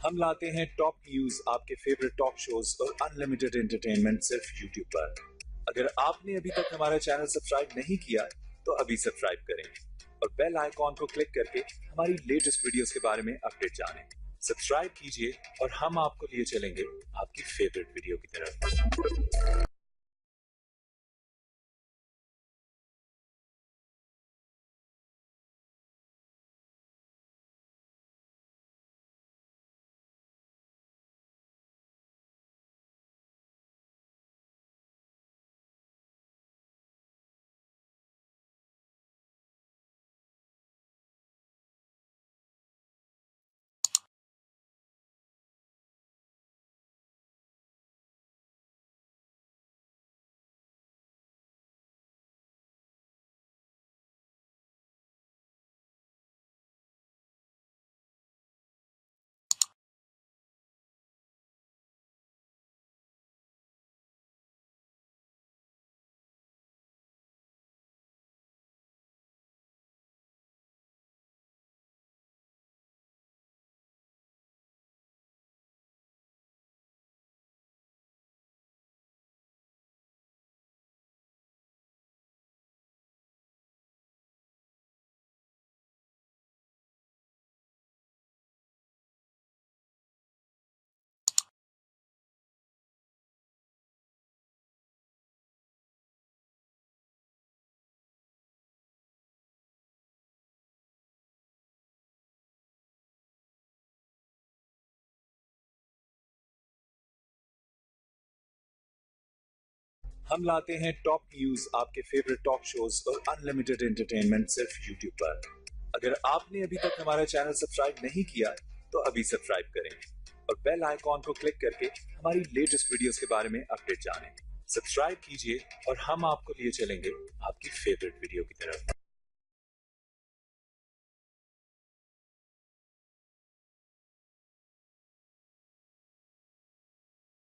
हम लाते हैं top news, आपके फेवरेट टॉक शोज और अनलिमिटेड एंटरटेनमेंट सिर्फ यूट्यूब पर। अगर आपने अभी तक हमारा चैनल सब्सक्राइब नहीं किया तो अभी सब्सक्राइब करें और बेल आइकॉन को क्लिक करके हमारी लेटेस्ट वीडियोस के बारे में अपडेट जानें। सब्सक्राइब कीजिए और हम आपको लिए चलेंगे आपकी फेवरेट वीडियो की तरफ। हम लाते हैं टॉप न्यूज, आपके फेवरेट टॉक शोज और अनलिमिटेड एंटरटेनमेंट सिर्फ यूट्यूब पर। अगर आपने अभी तक हमारा चैनल सब्सक्राइब नहीं किया तो अभी सब्सक्राइब करें और बेल आइकॉन को क्लिक करके हमारी लेटेस्ट वीडियोस के बारे में अपडेट जानें। सब्सक्राइब कीजिए और हम आपको लिए चलेंगे आपकी फेवरेट वीडियो की तरफ।